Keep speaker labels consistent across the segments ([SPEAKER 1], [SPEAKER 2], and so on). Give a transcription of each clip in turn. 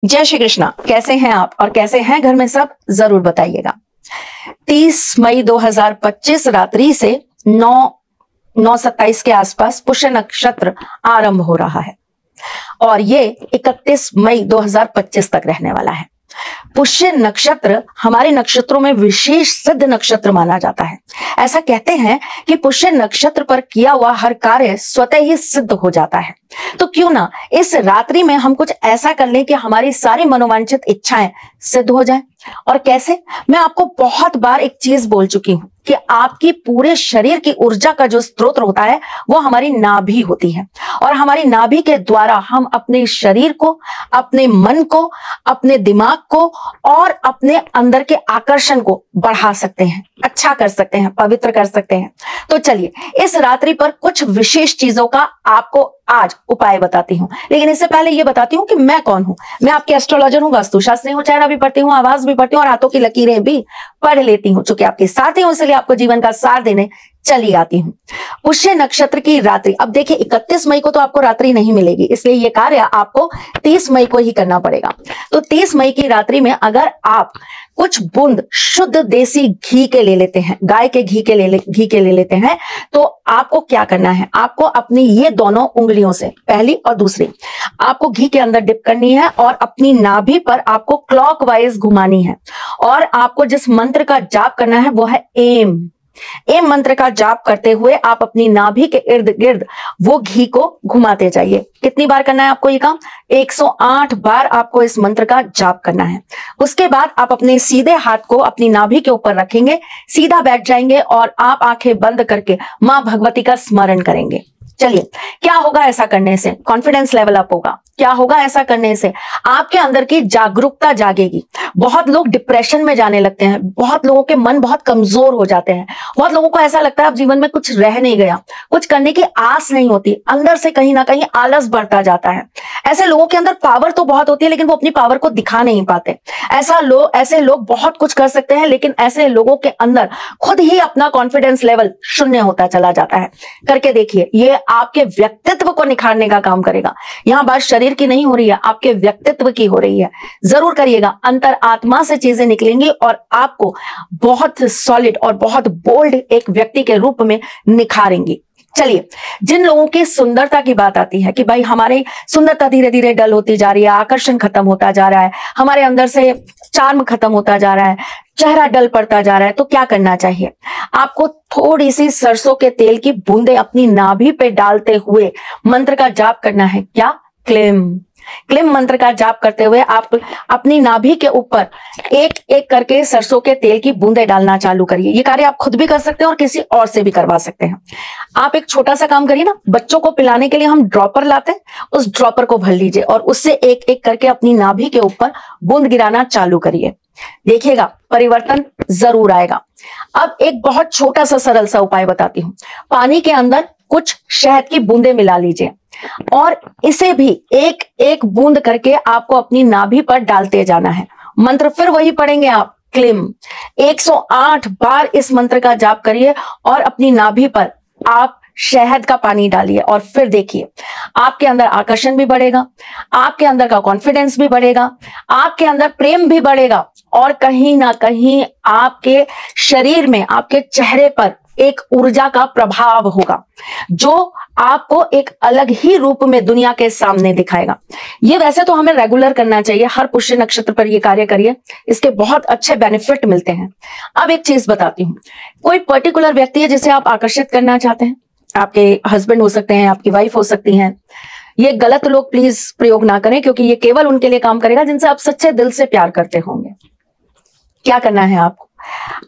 [SPEAKER 1] जय श्री कृष्णा। कैसे हैं आप और कैसे हैं घर में सब, जरूर बताइएगा। 30 मई 2025 रात्रि से 9:27 के आसपास पुष्य नक्षत्र आरंभ हो रहा है और ये 31 मई 2025 तक रहने वाला है। पुष्य नक्षत्र हमारे नक्षत्रों में विशेष सिद्ध नक्षत्र माना जाता है। ऐसा कहते हैं कि पुष्य नक्षत्र पर किया हुआ हर कार्य स्वतः ही सिद्ध हो जाता है। तो क्यों ना इस रात्रि में हम कुछ ऐसा कर लें कि हमारी सारी मनोवांछित इच्छाएं सिद्ध हो जाएं। और कैसे? मैं आपको बहुत बार एक चीज बोल चुकी हूं कि आपकी पूरे शरीर की ऊर्जा का जो स्रोत होता है वो हमारी नाभि होती है और हमारी नाभि के द्वारा हम अपने शरीर को, अपने मन को, अपने दिमाग को और अपने अंदर के आकर्षण को बढ़ा सकते हैं, अच्छा कर सकते हैं, पवित्र कर सकते हैं। तो चलिए इस रात्रि पर कुछ विशेष चीजों का आपको आज उपाय बताती हूं, लेकिन इससे पहले यह बताती हूं कि मैं कौन हूं। मैं आपकी एस्ट्रोलॉजर हूं, वास्तुशास्त्री हूं, चेहरा भी पढ़ती हूं, आवाज भी पढ़ती हूं और हाथों की लकीरें भी पढ़ लेती हूं। चूंकि आपके साथी हूं इसलिए आपको जीवन का सार देने चली आती हूं। पुष्य नक्षत्र की रात्रि, अब देखिए 31 मई को तो आपको रात्रि नहीं मिलेगी, इसलिए यह कार्य आपको 30 मई को ही करना पड़ेगा। तो 30 मई की रात्रि में अगर आप कुछ बूंद शुद्ध देसी घी के ले लेते हैं, गाय के घी के ले लेते हैं, तो आपको क्या करना है, आपको अपनी ये दोनों उंगलियों से, पहली और दूसरी, आपको घी के अंदर डिप करनी है और अपनी नाभि पर आपको क्लॉकवाइज घुमानी है और आपको जिस मंत्र का जाप करना है वो है एम मंत्र का जाप करते हुए आप अपनी नाभि के इर्द गिर्द वो घी को घुमाते जाइए। कितनी बार करना है आपको ये काम? 108 बार आपको इस मंत्र का जाप करना है। उसके बाद आप अपने सीधे हाथ को अपनी नाभि के ऊपर रखेंगे, सीधा बैठ जाएंगे और आप आंखें बंद करके मां भगवती का स्मरण करेंगे। चलिए, क्या होगा ऐसा करने से? कॉन्फिडेंस लेवल अप होगा। क्या होगा ऐसा करने से? आपके अंदर की जागरूकता जागेगी। बहुत लोग डिप्रेशन में जाने लगते हैं, बहुत लोगों के मन बहुत कमजोर हो जाते हैं, बहुत लोगों को ऐसा लगता है अब जीवन में कुछ रह नहीं गया, कुछ करने की आस नहीं होती, अंदर से कहीं ना कहीं आलस बढ़ता जाता है। ऐसे लोगों के अंदर पावर तो बहुत होती है लेकिन वो अपनी पावर को दिखा नहीं पाते। ऐसे लोग बहुत कुछ कर सकते हैं लेकिन ऐसे लोगों के अंदर खुद ही अपना कॉन्फिडेंस लेवल शून्य होता चला जाता है। करके देखिए, ये आपके व्यक्तित्व को निखारने का काम करेगा। यहां बात शरीर की नहीं हो रही है, आपके व्यक्तित्व की हो रही है। जरूर करिएगा, अंतर आत्मा से चीजें निकलेंगी और आपको बहुत सॉलिड और बहुत बोल्ड एक व्यक्ति के रूप में निखारेंगी। चलिए, जिन लोगों की सुंदरता की बात आती है कि भाई हमारी सुंदरता धीरे धीरे डल होती जा रही है, आकर्षण खत्म होता जा रहा है, हमारे अंदर से चार्म खत्म होता जा रहा है, चेहरा डल पड़ता जा रहा है, तो क्या करना चाहिए? आपको थोड़ी सी सरसों के तेल की बूंदे अपनी नाभि पे डालते हुए मंत्र का जाप करना है। क्या? क्लिम मंत्र का जाप करते हुए आप अपनी नाभि के ऊपर एक एक करके सरसों के तेल की बूंदे डालना चालू करिए। ये कार्य आप खुद भी कर सकते हैं और किसी और से भी करवा सकते हैं। आप एक छोटा सा काम करिए ना, बच्चों को पिलाने के लिए हम ड्रॉपर लाते हैं, उस ड्रॉपर को भर लीजिए और उससे एक एक करके अपनी नाभि के ऊपर बूंद गिराना चालू करिए। देखिएगा, परिवर्तन जरूर आएगा। अब एक बहुत छोटा सा सरल सा उपाय बताती हूं। पानी के अंदर कुछ शहद की बूंदें मिला लीजिए और इसे भी एक एक बूंद करके आपको अपनी नाभि पर डालते जाना है। मंत्र फिर वही पढ़ेंगे आप, क्लिम। 108 बार इस मंत्र का जाप करिए और अपनी नाभि पर आप शहद का पानी डालिए और फिर देखिए, आपके अंदर आकर्षण भी बढ़ेगा, आपके अंदर का कॉन्फिडेंस भी बढ़ेगा, आपके अंदर प्रेम भी बढ़ेगा और कहीं ना कहीं आपके शरीर में, आपके चेहरे पर एक ऊर्जा का प्रभाव होगा जो आपको एक अलग ही रूप में दुनिया के सामने दिखाएगा। ये वैसे तो हमें रेगुलर करना चाहिए, हर पुष्य नक्षत्र पर ये कार्य करिए, इसके बहुत अच्छे बेनिफिट मिलते हैं। अब एक चीज बताती हूँ, कोई पर्टिकुलर व्यक्ति है जिसे आप आकर्षित करना चाहते हैं, आपके हस्बैंड हो सकते हैं, आपकी वाइफ हो सकती हैं। ये गलत लोग प्लीज प्रयोग ना करें क्योंकि ये केवल उनके लिए काम करेगा जिनसे आप सच्चे दिल से प्यार करते होंगे। क्या करना है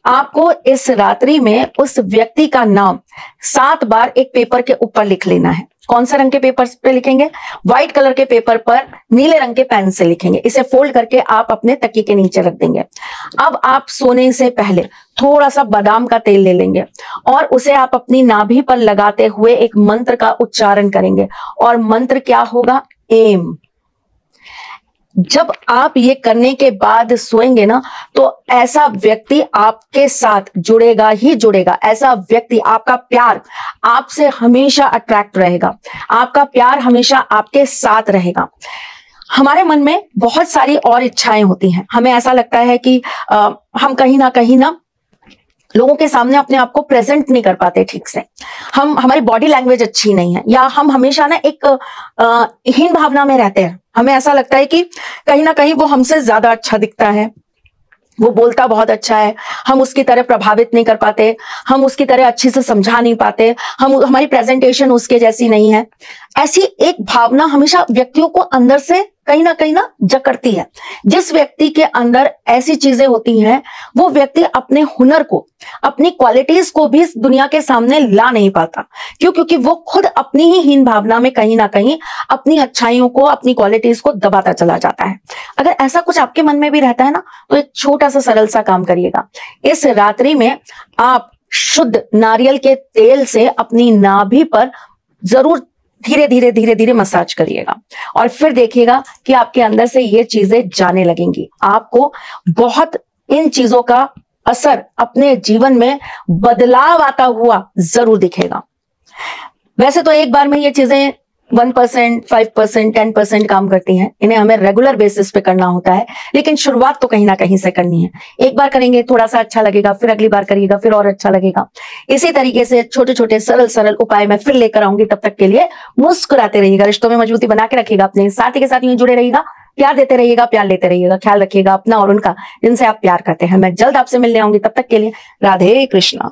[SPEAKER 1] आपको इस रात्रि में उस व्यक्ति का नाम 7 बार एक पेपर के ऊपर लिख लेना है। कौन सा रंग के पेपर पे लिखेंगे? व्हाइट कलर के पेपर पर नीले रंग के पेन से लिखेंगे। इसे फोल्ड करके आप अपने तकिए के नीचे रख देंगे। अब आप सोने से पहले थोड़ा सा बादाम का तेल ले लेंगे और उसे आप अपनी नाभि पर लगाते हुए एक मंत्र का उच्चारण करेंगे और मंत्र क्या होगा? एम। जब आप ये करने के बाद सोएंगे ना, तो ऐसा व्यक्ति आपके साथ जुड़ेगा ही जुड़ेगा। ऐसा व्यक्ति, आपका प्यार आपसे हमेशा अट्रैक्ट रहेगा, आपका प्यार हमेशा आपके साथ रहेगा। हमारे मन में बहुत सारी और इच्छाएं होती हैं। हमें ऐसा लगता है कि हम कहीं ना लोगों के सामने अपने आप को प्रेजेंट नहीं कर पाते ठीक से, हमारी बॉडी लैंग्वेज अच्छी नहीं है, या हम हमेशा ना एक हीन भावना में रहते हैं। हमें ऐसा लगता है कि कहीं ना कहीं वो हमसे ज्यादा अच्छा दिखता है, वो बोलता बहुत अच्छा है, हम उसकी तरह प्रभावित नहीं कर पाते, हम उसकी तरह अच्छे से समझा नहीं पाते, हमारी प्रेजेंटेशन उसके जैसी नहीं है। ऐसी एक भावना हमेशा व्यक्तियों को अंदर से कहीं ना जकड़ती है। जिस व्यक्ति के अंदर ऐसी चीजें होती हैं, वो व्यक्ति अपने हुनर को, अपनी क्वालिटीज को भी इस दुनिया के सामने ला नहीं पाता। क्यों? क्योंकि वो खुद अपनी ही हीन भावना में कहीं ना कहीं अपनी अच्छाइयों को, अपनी क्वालिटीज को दबाता चला जाता है। अगर ऐसा कुछ आपके मन में भी रहता है ना, तो एक छोटा सा सरल सा काम करिएगा। इस रात्रि में आप शुद्ध नारियल के तेल से अपनी नाभि पर जरूर धीरे धीरे मसाज करिएगा, और फिर देखिएगा कि आपके अंदर से ये चीजें जाने लगेंगी। आपको बहुत इन चीजों का असर अपने जीवन में बदलाव आता हुआ जरूर दिखेगा। वैसे तो एक बार में ये चीजें 1%, 5%, 10% काम करती हैं। इन्हें हमें रेगुलर बेसिस पे करना होता है, लेकिन शुरुआत तो कहीं ना कहीं से करनी है। एक बार करेंगे, थोड़ा सा अच्छा लगेगा, फिर अगली बार करिएगा, फिर और अच्छा लगेगा। इसी तरीके से छोटे छोटे सरल उपाय मैं फिर लेकर आऊंगी। तब तक के लिए मुस्कुराते रहिएगा, रिश्तों में मजबूती बना के रखिएगा, अपने साथी के साथ यूं जुड़े रहिएगा, प्यार देते रहिएगा, प्यार लेते रहिएगा। ख्याल रखिएगा अपना और उनका, जिनसे आप प्यार करते हैं। मैं जल्द आपसे मिलने आऊंगी। तब तक के लिए राधे कृष्णा।